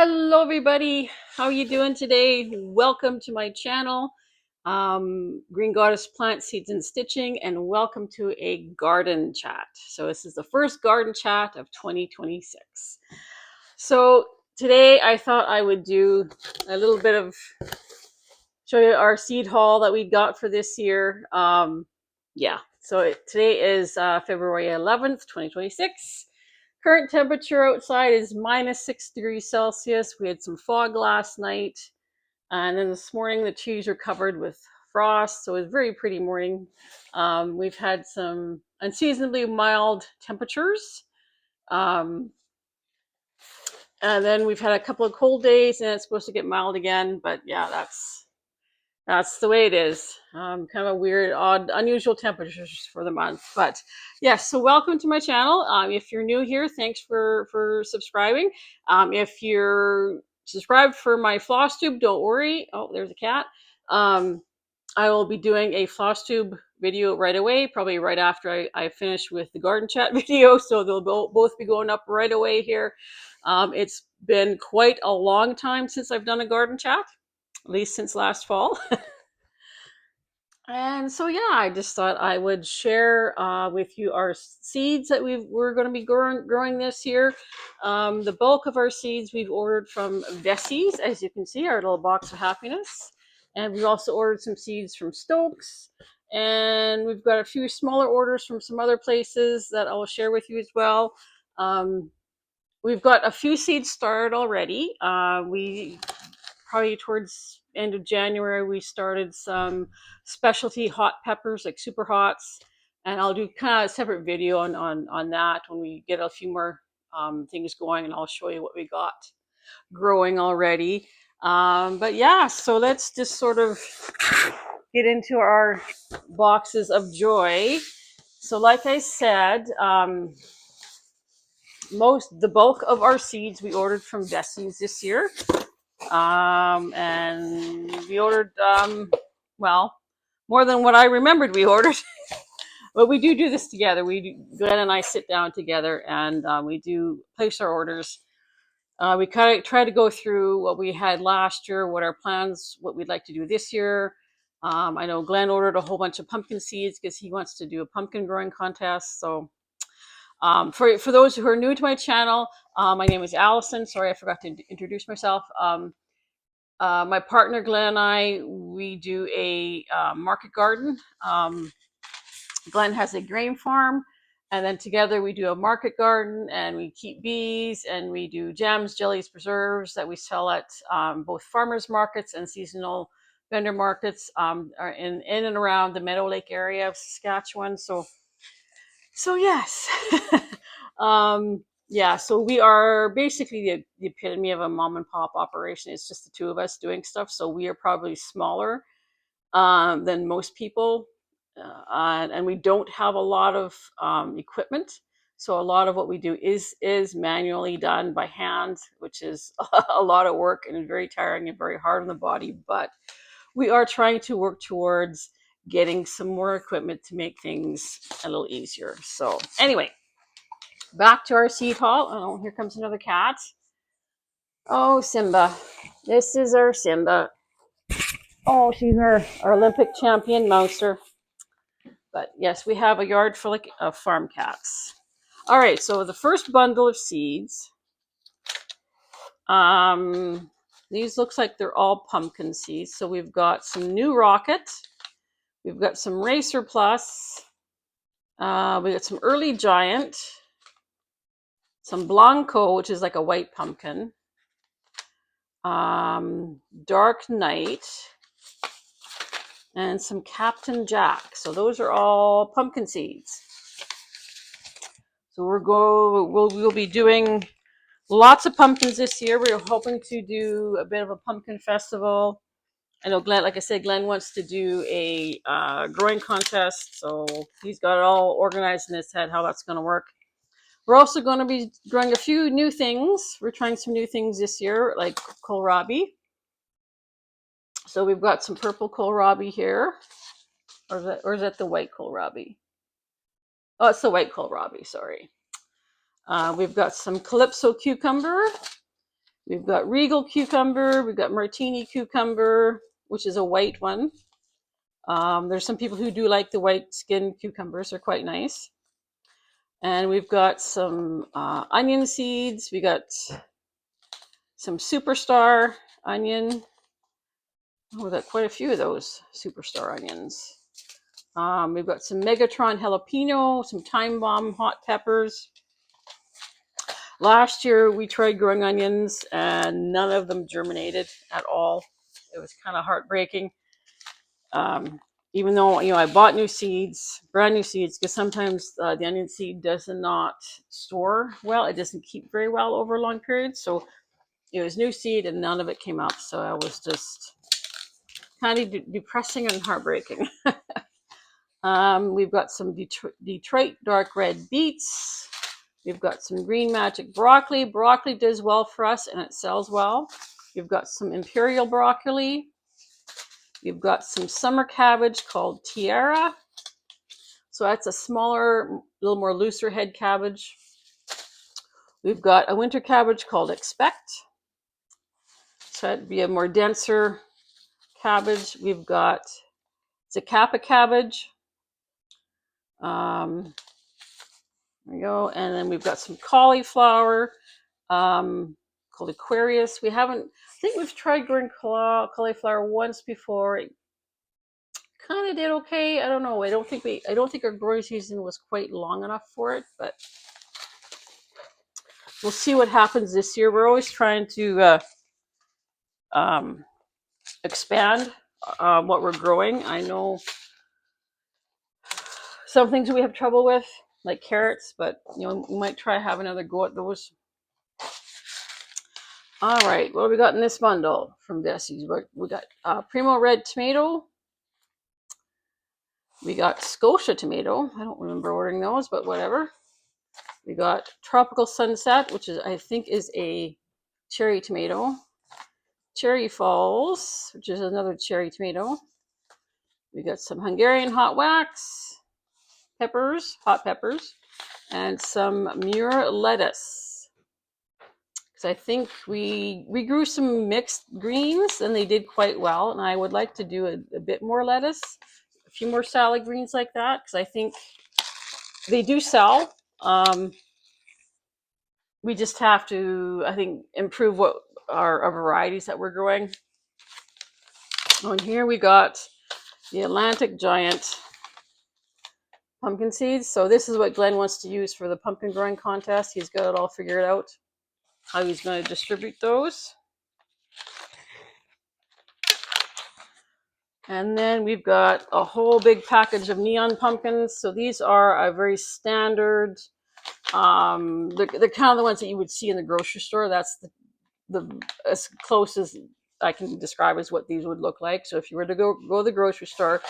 Hello everybody, how are you doing today? Welcome to my channel, Green Goddess Plant Seeds and Stitching, and welcome to a garden chat. So this is the first garden chat of 2026. So today I thought I would do a little bit of show you our seed haul that we got for this year. Today is February 11th, 2026. Current temperature outside is -6 degrees Celsius. We had some fog last night, and then this morning the trees are covered with frost, so it was a very pretty morning. We've had some unseasonably mild temperatures, um, and then we've had a couple of cold days, and it's supposed to get mild again. But yeah, that's the way it is. Kind of a weird, odd, unusual temperatures for the month. But yes, so welcome to my channel. If you're new here, thanks for subscribing. If you're subscribed for my floss tube, don't worry. Oh, there's a cat. I will be doing a floss tube video right away, probably right after I finish with the garden chat video. So they'll both be going up right away here. It's been quite a long time since I've done a garden chat, at least since last fall. And so, yeah, I just thought I would share with you our seeds that we're going to be growing this year. The bulk of our seeds we've ordered from Veseys, as you can see, our little box of happiness. And we've also ordered some seeds from Stokes. And we've got a few smaller orders from some other places that I'll share with you as well. We've got a few seeds started already. We probably towards end of January, we started some specialty hot peppers, like super hots. And I'll do kind of a separate video on that when we get a few more things going, and I'll show you what we got growing already. But yeah, so let's just sort of get into our boxes of joy. So like I said, the bulk of our seeds we ordered from Veseys this year. And we ordered, more than what I remembered we ordered. But we do this together. Glenn and I sit down together, and we do place our orders. We kind of try to go through what we had last year, what our plans, what we'd like to do this year. I know Glenn ordered a whole bunch of pumpkin seeds because he wants to do a pumpkin growing contest. So for those who are new to my channel, my name is Allison. Sorry, I forgot to introduce myself. My partner Glenn and I, we do a market garden. Glenn has a grain farm, and then together we do a market garden, and we keep bees, and we do jams, jellies, preserves that we sell at both farmers markets and seasonal vendor markets in and around the Meadow Lake area of Saskatchewan. So yes. Yeah, so we are basically the epitome of a mom and pop operation. It's just the two of us doing stuff. So we are probably smaller than most people. And we don't have a lot of equipment. So a lot of what we do is manually done by hand, which is a lot of work and very tiring and very hard on the body. But we are trying to work towards getting some more equipment to make things a little easier. So anyway, back to our seed haul. Oh, here comes another cat. Oh, Simba. This is our Simba. Oh, she's our Olympic champion mouser. But yes, we have a yard full of farm cats. All right, so the first bundle of seeds. These looks like they're all pumpkin seeds. So we've got some New Rocket. We've got some Racer Plus. We got some Early Giant. Some Blanco, which is like a white pumpkin. Dark Night. And some Captain Jack. So those are all pumpkin seeds. So we'll be doing lots of pumpkins this year. We're hoping to do a bit of a pumpkin festival. I know Glenn, like I said, Glenn wants to do a growing contest. So he's got it all organized in his head how that's going to work. We're also going to be growing a few new things. We're trying some new things this year, like kohlrabi. So we've got some purple kohlrabi here. Or is that the white kohlrabi? Oh, it's the white kohlrabi, sorry. We've got some Calypso cucumber. We've got Regal cucumber. We've got Martini cucumber, which is a white one. There's some people who do like the white skin cucumbers. They're quite nice. And we've got some onion seeds. We got some superstar onion. Oh, we've got quite a few of those superstar onions. We've got some Megatron jalapeno, some time bomb hot peppers. Last year we tried growing onions and none of them germinated at all. It was kind of heartbreaking. Even though, I bought new seeds, brand new seeds, because sometimes the onion seed does not store well. It doesn't keep very well over long periods. So it was new seed and none of it came up. So I was just kind of depressing and heartbreaking. We've got some Detroit dark red beets. We've got some Green Magic broccoli. Broccoli does well for us and it sells well. We've got some Imperial broccoli. We've got some summer cabbage called Tiara. So that's a smaller, little more looser head cabbage. We've got a winter cabbage called Expect. So that'd be a more denser cabbage. We've got Zacapa cabbage. There we go. And then we've got some cauliflower called Aquarius. I think we've tried growing cauliflower once before. It kind of did okay. I don't know. I don't think our growing season was quite long enough for it, but we'll see what happens this year. We're always trying to expand what we're growing. I know some things we have trouble with, like carrots, but we might try have another go at those. All right, what do we got in this bundle from Veseys? We got Primo red tomato. We got Scotia tomato. I don't remember ordering those, but whatever. We got Tropical Sunset, which I think is a cherry tomato. Cherry Falls, which is another cherry tomato. We got some Hungarian hot wax peppers, hot peppers, and some Muir lettuce. Because I think we grew some mixed greens and they did quite well. And I would like to do a bit more lettuce, a few more salad greens like that, because I think they do sell. We just have to, I think, improve what our varieties that we're growing. And here we got the Atlantic Giant pumpkin seeds. So this is what Glenn wants to use for the pumpkin growing contest. He's got it all figured out, how he's going to distribute those. And then we've got a whole big package of neon pumpkins. So these are a very standard, they're kind of the ones that you would see in the grocery store. That's the as close as I can describe as what these would look like. So if you were to go to the grocery store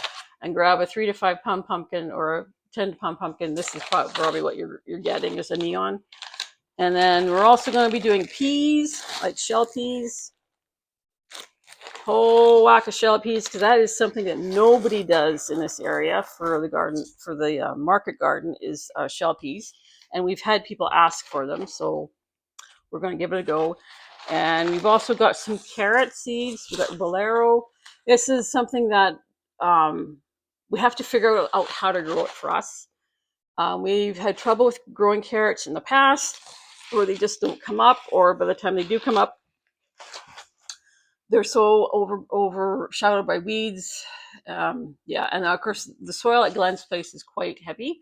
and grab a 3 to 5 pound pumpkin or a 10 pound pumpkin, this is probably what you're getting, is a neon. And then we're also going to be doing peas, like shell peas. Whole whack of shell peas, because that is something that nobody does in this area for the garden, for the market garden, is shell peas. And we've had people ask for them, so we're going to give it a go. And we've also got some carrot seeds. We've got Bolero. This is something that we have to figure out how to grow it for us. We've had trouble with growing carrots in the past, where they just don't come up, or by the time they do come up, they're so overshadowed by weeds. Yeah, and of course the soil at Glenn's place is quite heavy,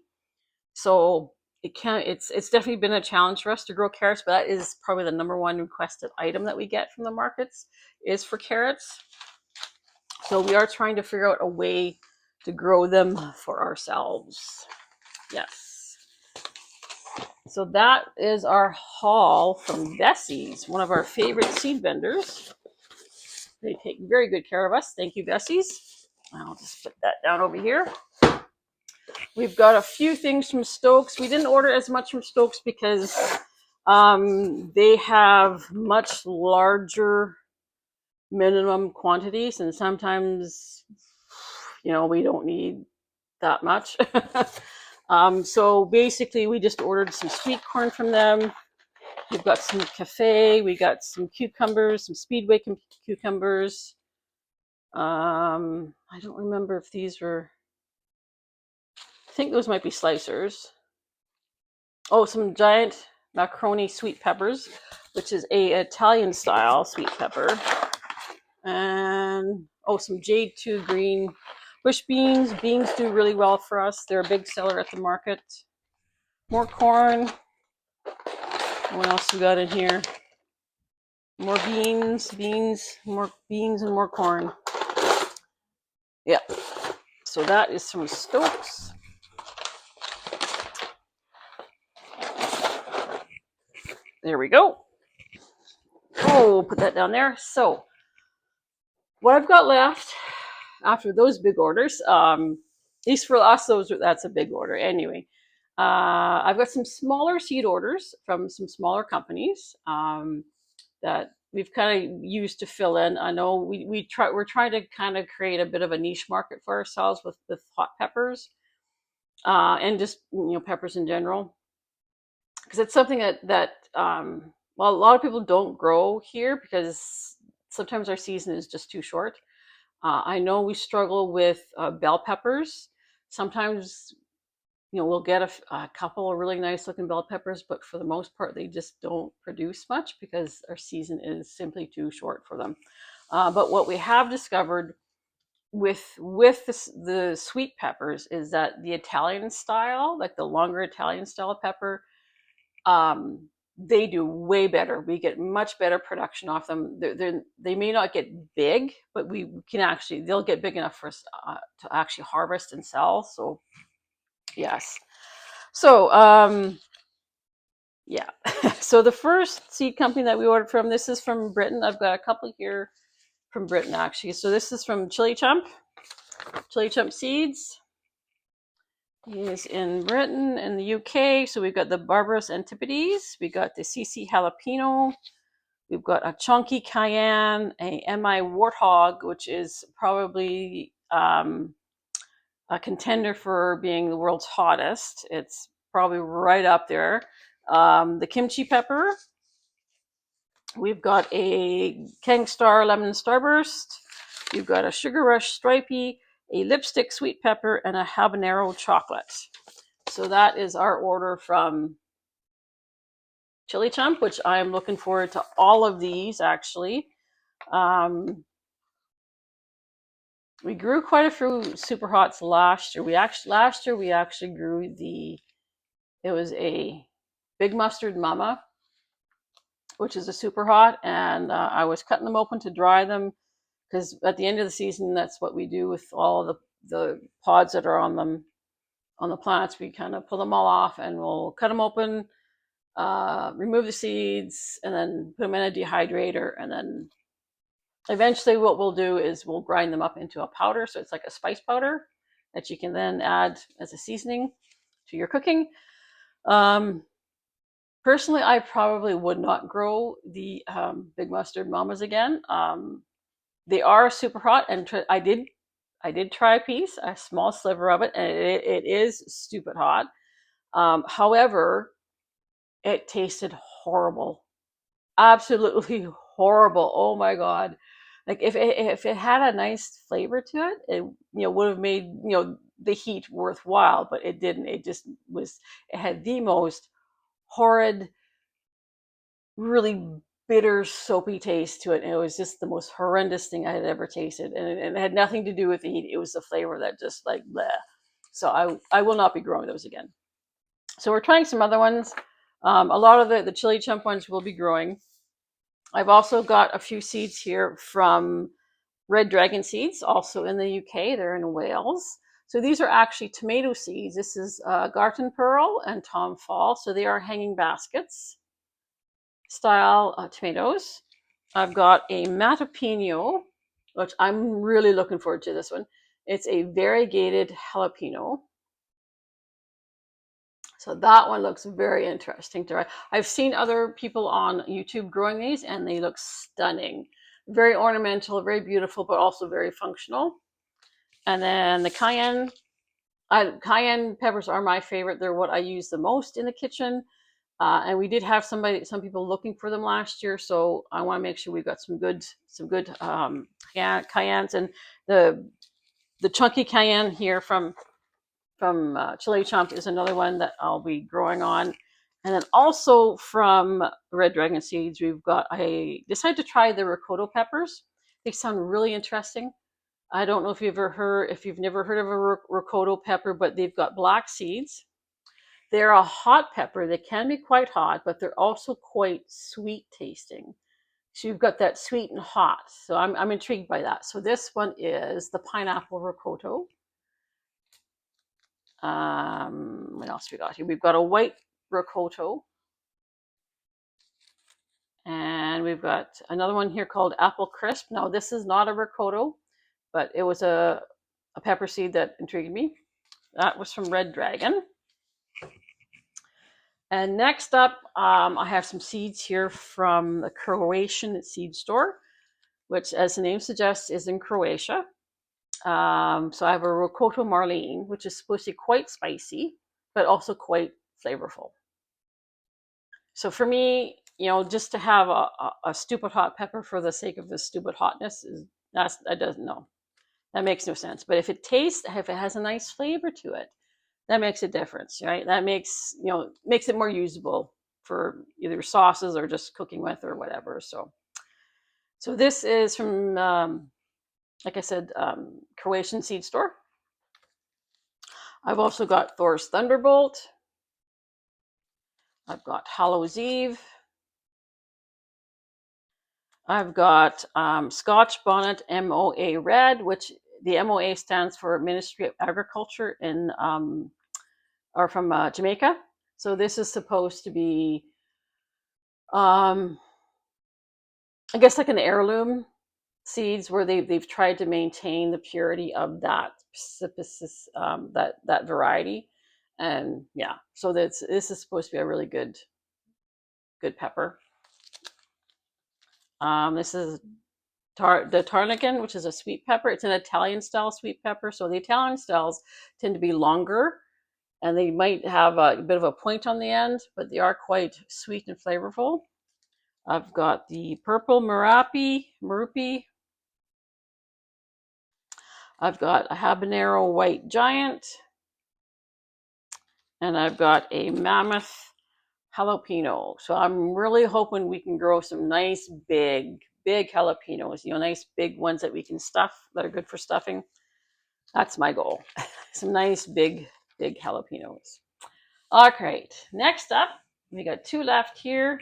so it's definitely been a challenge for us to grow carrots. But that is probably the number one requested item that we get from the markets, is for carrots. So we are trying to figure out a way to grow them for ourselves. Yes. So that is our haul from Veseys, one of our favorite seed vendors. They take very good care of us. Thank you, Veseys. I'll just put that down over here. We've got a few things from Stokes. We didn't order as much from Stokes because they have much larger minimum quantities, and sometimes, we don't need that much. So basically, we just ordered some sweet corn from them, We've got some cafe. We got some cucumbers, some Speedway cucumbers. I don't remember if these were. I think those might be slicers. Oh, some giant macaroni sweet peppers, which is a Italian style sweet pepper. And some Jade 2 green bush beans. Beans do really well for us. They're a big seller at the market. More corn. What else we got in here? More beans, more beans, and more corn. Yeah. So that is from Stokes. There we go. Oh, put that down there. So what I've got left after those big orders, at least for us, that's a big order anyway. I've got some smaller seed orders from some smaller companies that we've kind of used to fill in. I know we're trying to kind of create a bit of a niche market for ourselves with hot peppers and just peppers in general, because it's something that a lot of people don't grow here because sometimes our season is just too short. I know we struggle with bell peppers. Sometimes we'll get a couple of really nice looking bell peppers, but for the most part, they just don't produce much because our season is simply too short for them. But what we have discovered with the sweet peppers is that the Italian style, like the longer Italian style pepper, they do way better. We get much better production off them. They may not get big, but they'll get big enough for us to actually harvest and sell. So yes. So yeah. So the first seed company that we ordered from, this is from Britain. I've got a couple here from Britain actually. So this is from ChilliChump Seeds. He is in Britain and the UK. So we've got the Barbarous Antipodes. We got the CC Jalapeno. We've got a Chunky Cayenne, a MI Warthog, which is probably a contender for being the world's hottest. It's probably right up there. The kimchi pepper. We've got a Kang Star Lemon Starburst. We've got a Sugar Rush Stripey, a Lipstick Sweet Pepper, and a Habanero Chocolate. So that is our order from ChilliChump, which I'm looking forward to all of these actually. We grew quite a few super hots last year. Last year we actually grew it was a Big Mustard Mama, which is a super hot, and I was cutting them open to dry them because at the end of the season, that's what we do with all the pods that are on the plants. We kind of pull them all off and we'll cut them open, remove the seeds, and then put them in a dehydrator. And then eventually what we'll do is we'll grind them up into a powder. So it's like a spice powder that you can then add as a seasoning to your cooking. Personally, I probably would not grow the Big Mustard Mamas again. They are super hot, and I did try a small sliver of it, and it is stupid hot. However, it tasted horrible, absolutely horrible. Oh my god! Like if it had a nice flavor to it, it would have made the heat worthwhile, but it didn't. It just was. It had the most horrid, really bitter, soapy taste to it. And it was just the most horrendous thing I had ever tasted. And it had nothing to do with the heat. It was the flavor that just like bleh. So I will not be growing those again. So we're trying some other ones. A lot of the ChilliChump ones will be growing. I've also got a few seeds here from Red Dragon Seeds, also in the UK. They're in Wales. So these are actually tomato seeds. This is Garten Pearl and Tom Fall. So they are hanging baskets style tomatoes. I've got a Matapino, which I'm really looking forward to this one. It's a variegated jalapeno. So that one looks very interesting to try. I've seen other people on YouTube growing these and they look stunning. Very ornamental, very beautiful, but also very functional. And then the cayenne peppers are my favorite. They're what I use the most in the kitchen. And we did have some people looking for them last year, so I want to make sure we've got some good cayennes, and the chunky cayenne here from ChilliChump is another one that I'll be growing on. And then also from Red Dragon Seeds, I decided to try the ricotta peppers. They sound really interesting. I don't know if you've never heard of a ricotta pepper, but they've got black seeds. They're a hot pepper. They can be quite hot, but they're also quite sweet tasting. So you've got that sweet and hot. So I'm intrigued by that. So this one is the pineapple ricotta. What else we got here? We've got a white ricotta. And we've got another one here called apple crisp. Now this is not a ricotta, but it was a pepper seed that intrigued me. That was from Red Dragon. And next up, I have some seeds here from the Croatian seed store, which, as the name suggests, is in Croatia. So I have a ricotta marlene, which is supposed to be quite spicy, but also quite flavorful. So for me, just to have a stupid hot pepper for the sake of the stupid hotness that makes no sense. But if it has a nice flavor to it, that makes a difference, right? That makes it more usable for either sauces or just cooking with or whatever. So this is from, like I said, Croatian seed store. I've also got Thor's Thunderbolt. I've got Hallows Eve. I've got Scotch Bonnet MOA Red, which the MOA stands for Ministry of Agriculture or from Jamaica. So this is supposed to be, I guess, like an heirloom seeds where they've tried to maintain the purity of that that variety, and yeah, so this is supposed to be a really good pepper. This is the Tarnigan, which is a sweet pepper. It's an Italian style sweet pepper. So the Italian styles tend to be longer, and they might have a bit of a point on the end, but they are quite sweet and flavorful. I've got the purple Marupi. I've got a habanero white giant, and I've got a mammoth jalapeno. So I'm really hoping we can grow some nice big jalapenos, nice big ones that we can stuff, that are good for stuffing. That's my goal. Some nice big jalapenos. All right, next up, we got two left here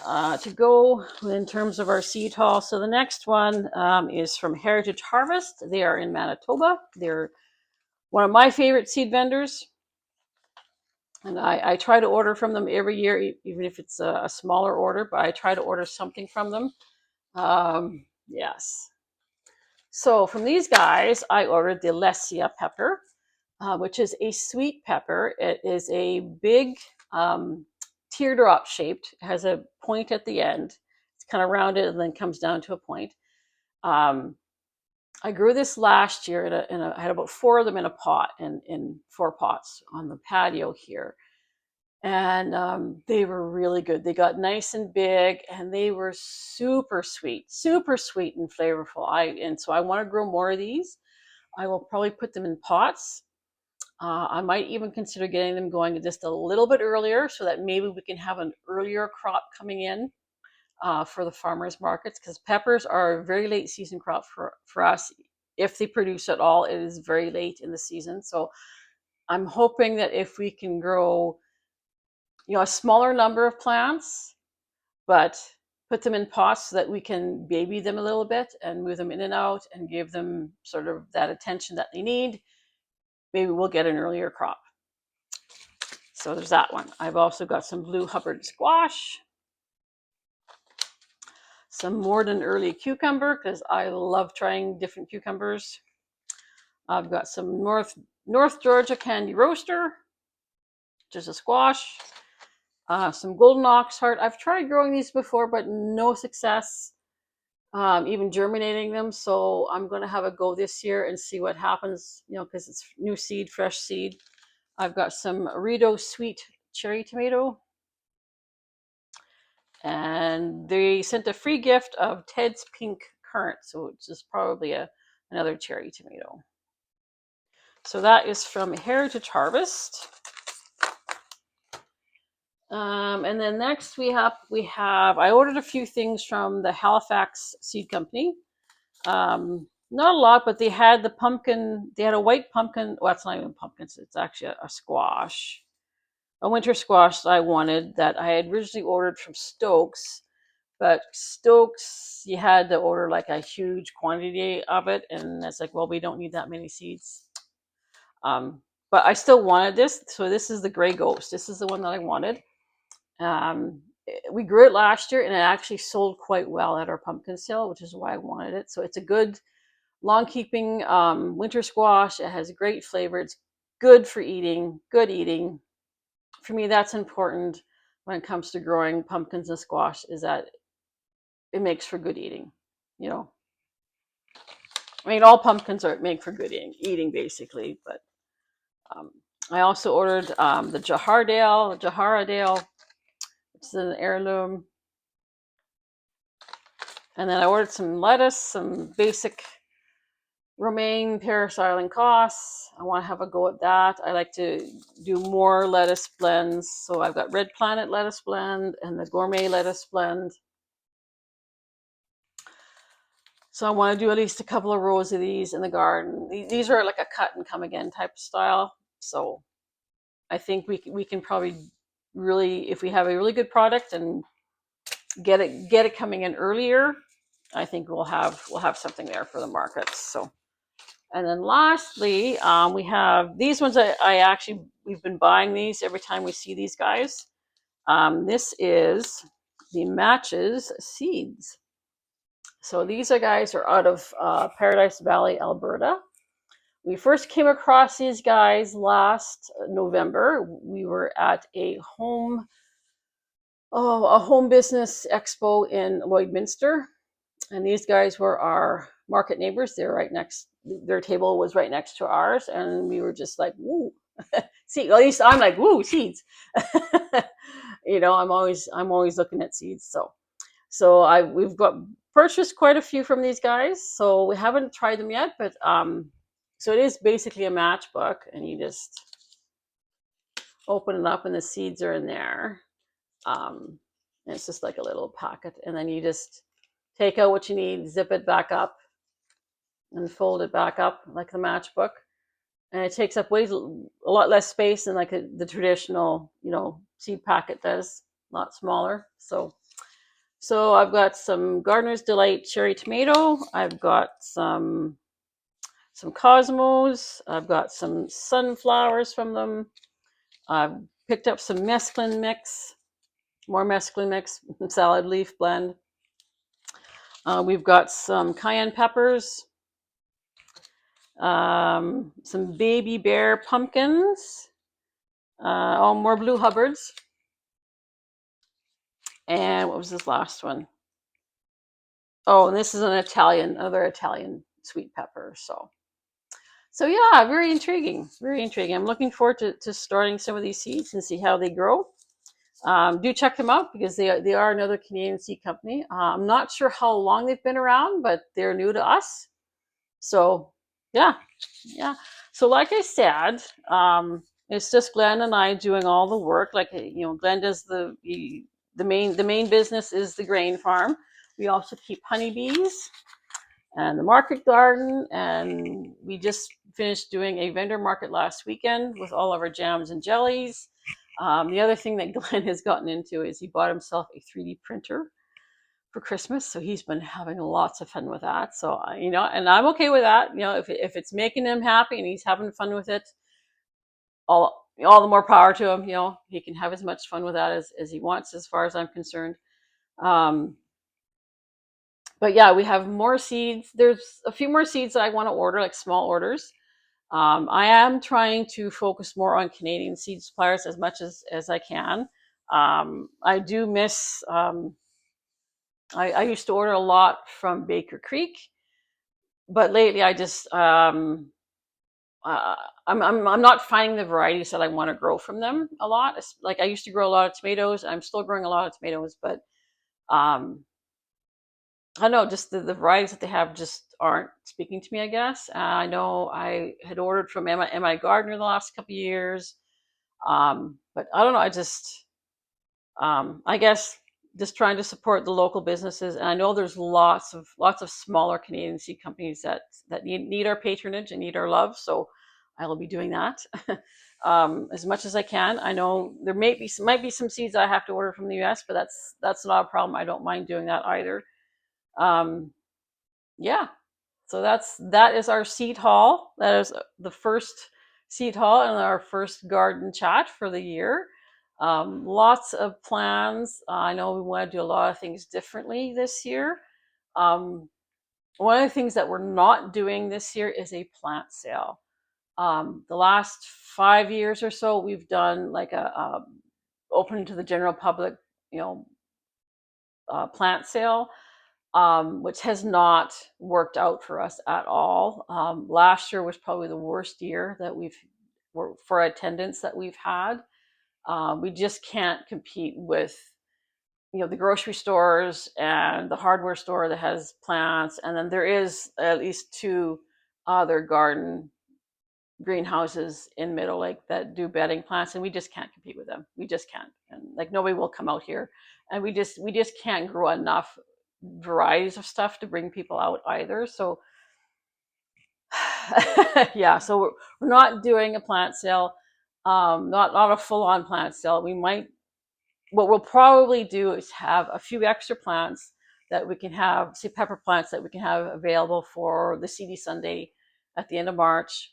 to go in terms of our seed haul. So the next one is from Heritage Harvest. They are in Manitoba. They're one of my favorite seed vendors. And I try to order from them every year, even if it's a smaller order, but I try to order something from them. Yes. So from these guys, I ordered the Lesia pepper, which is a sweet pepper. It is a big teardrop shaped. It has a point at the end. It's kind of rounded and then comes down to a point. I grew this last year I had about 4 of them in a pot, in 4 pots on the patio here. And they were really good. They got nice and big, and they were super sweet and flavorful. So I want to grow more of these. I will probably put them in pots. I might even consider getting them going just a little bit earlier so that maybe we can have an earlier crop coming in for the farmers markets, because peppers are a very late season crop for us. If they produce at all, it is very late in the season. So I'm hoping that if we can grow a smaller number of plants, but put them in pots so that we can baby them a little bit and move them in and out and give them sort of that attention that they need, maybe we'll get an earlier crop. So there's that one. I've also got some blue Hubbard squash, some Morden early cucumber, because I love trying different cucumbers. I've got some North Georgia candy roaster, which is a squash. Some golden oxheart. I've tried growing these before, but no success even germinating them. So I'm going to have a go this year and see what happens, because it's new seed, fresh seed. I've got some Rito sweet cherry tomato. And they sent a free gift of Ted's Pink Currant, so it's just probably another cherry tomato. So that is from Heritage Harvest. And then next we have I ordered a few things from the Halifax Seed Company. Not a lot, but they had the pumpkin. They had a white pumpkin. Well, it's not even pumpkins. It's actually a squash, a winter squash that I wanted, that I had originally ordered from Stokes. But Stokes, you had to order like a huge quantity of it, and it's like, well, we don't need that many seeds. But I still wanted this, so this is the Gray Ghost. This is the one that I wanted. We grew it last year, and it actually sold quite well at our pumpkin sale, which is why I wanted it. So it's a good, long-keeping winter squash. It has great flavor. It's good for eating. Good eating. For me, that's important when it comes to growing pumpkins and squash, is that it makes for good eating. You know, I mean, all pumpkins are make for good eating basically. But I also ordered the Jaharadale, which is an heirloom. And then I ordered some lettuce, some basic romaine, Paris Island Coss. I want to have a go at that. I like to do more lettuce blends. So I've got Red Planet lettuce blend and the Gourmet lettuce blend. So I want to do at least a couple of rows of these in the garden. These are like a cut and come again type of style. So I think we can probably really, if we have a really good product and get it coming in earlier, I think we'll have something there for the markets. So, and then lastly, we have these ones. We've been buying these every time we see these guys. This is the Veseys Seeds. So these guys are out of Paradise Valley, Alberta. We first came across these guys last November. We were at a home business expo in Lloydminster, and these guys were our market neighbors. They're right next. Their table was right next to ours, and we were just like, "Woo!" See, at least I'm like, "Woo, seeds!" You know, I'm always looking at seeds. So we've got purchased quite a few from these guys. So we haven't tried them yet, but so it is basically a matchbook, and you just open it up, and the seeds are in there. And it's just like a little packet, and then you just take out what you need, zip it back up, and fold it back up like the matchbook. And it takes up a lot less space than like the traditional, seed packet does. A lot smaller. So I've got some Gardener's Delight cherry tomato. I've got some Cosmos. I've got some sunflowers from them. I've picked up some mesclun mix, more mesclun mix, salad leaf blend. We've got some cayenne peppers, some baby bear pumpkins, more blue Hubbards. And what was this last one? Oh, and this is another Italian sweet pepper. So yeah, very intriguing, very intriguing. I'm looking forward to starting some of these seeds and see how they grow. Do check them out, because they are another Canadian seed company. I'm not sure how long they've been around, but they're new to us. So yeah. So like I said, it's just Glenn and I doing all the work. Like, Glenn does the main business is the grain farm. We also keep honeybees and the market garden, and we just finished doing a vendor market last weekend with all of our jams and jellies. The other thing that Glenn has gotten into is he bought himself a 3D printer for Christmas, so he's been having lots of fun with that. So and I'm okay with that. If it's making him happy and he's having fun with it, all the more power to him. He can have as much fun with that as he wants, as far as I'm concerned. But yeah, we have more seeds. There's a few more seeds that I want to order, like small orders. I am trying to focus more on Canadian seed suppliers as much as I can. I do miss. I used to order a lot from Baker Creek, but lately I just I'm not finding the varieties that I want to grow from them a lot. Like, I used to grow a lot of tomatoes. I'm still growing a lot of tomatoes, but I don't know, just the varieties that they have just aren't speaking to me, I guess. I know I had ordered from Emma Gardner the last couple of years, but I don't know. I guess just trying to support the local businesses, and I know there's lots of smaller Canadian seed companies that need our patronage and need our love. So I will be doing that as much as I can. I know there might be some seeds I have to order from the U.S., but that's not a problem. I don't mind doing that either. Um, yeah, so that is our seed haul. That is the first seed haul and our first garden chat for the year. Lots of plans. I know we want to do a lot of things differently this year. One of the things that we're not doing this year is a plant sale. The last 5 years or so, we've done like a open to the general public, plant sale, which has not worked out for us at all. Last year was probably the worst year that for attendance that we've had. We just can't compete with the grocery stores and the hardware store that has plants, and then there is at least two other garden greenhouses in Meadow Lake that do bedding plants, and we just can't compete with them. We just can't, and like nobody will come out here, and we just can't grow enough varieties of stuff to bring people out either. So yeah, so we're not doing a plant sale, not a full-on plant sale. What we'll probably do is have a few extra plants that we can have, say pepper plants that we can have available for the Seedy Sunday at the end of March.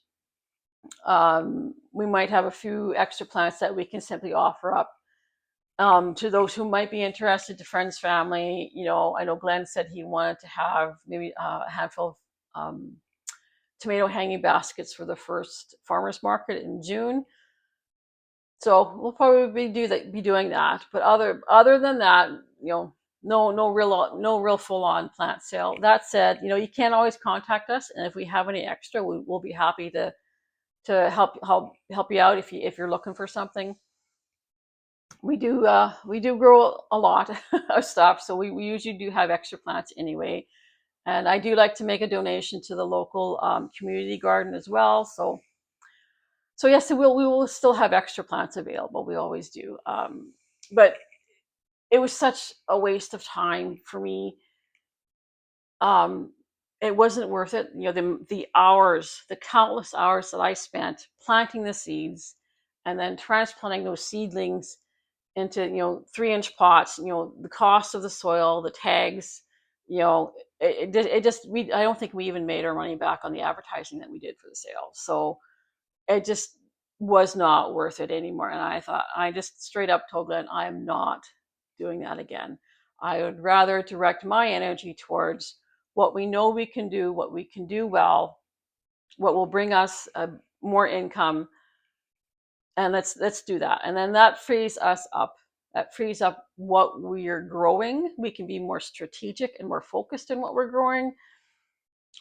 We might have a few extra plants that we can simply offer up to those who might be interested, to friends, family. I know Glenn said he wanted to have maybe a handful of tomato hanging baskets for the first farmers market in June. So we'll probably be doing that. But other than that, no real full on plant sale. That said, you can always contact us, and if we have any extra, we'll be happy to help you out if you're looking for something. We do grow a lot of stuff, so we usually do have extra plants anyway. And I do like to make a donation to the local community garden as well. So yes, we will still have extra plants available. We always do. But it was such a waste of time for me. It wasn't worth it. The hours, the countless hours that I spent planting the seeds and then transplanting those seedlings into 3-inch pots. The cost of the soil, the tags. I don't think we even made our money back on the advertising that we did for the sale. So it just was not worth it anymore. And I just straight up told Glenn, I am not doing that again. I would rather direct my energy towards what we know we can do, what we can do well, what will bring us more income, and let's do that. And then that frees us up. That frees up what we are growing. We can be more strategic and more focused in what we're growing,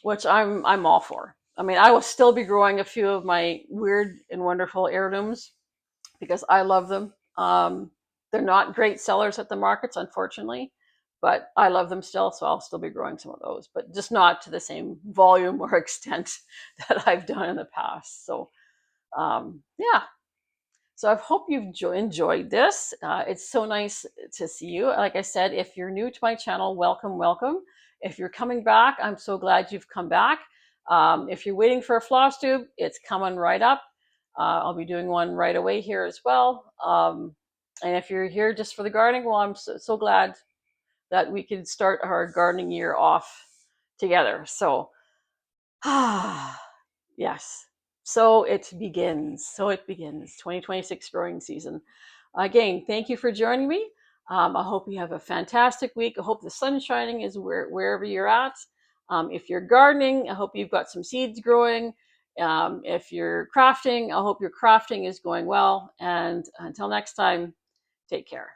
which I'm all for. I mean, I will still be growing a few of my weird and wonderful heirlooms because I love them. They're not great sellers at the markets, unfortunately, but I love them still, so I'll still be growing some of those, but just not to the same volume or extent that I've done in the past. So yeah. So I hope you've enjoyed this. It's so nice to see you. Like I said, if you're new to my channel, welcome, welcome. If you're coming back, I'm so glad you've come back. If you're waiting for a floss tube, it's coming right up. I'll be doing one right away here as well. And if you're here just for the gardening, well, I'm so glad that we could start our gardening year off together. So, yes. So it begins. 2026 growing season. Again, thank you for joining me. I hope you have a fantastic week. I hope the sun's shining is wherever you're at. If you're gardening, I hope you've got some seeds growing. If you're crafting, I hope your crafting is going well. And until next time, take care.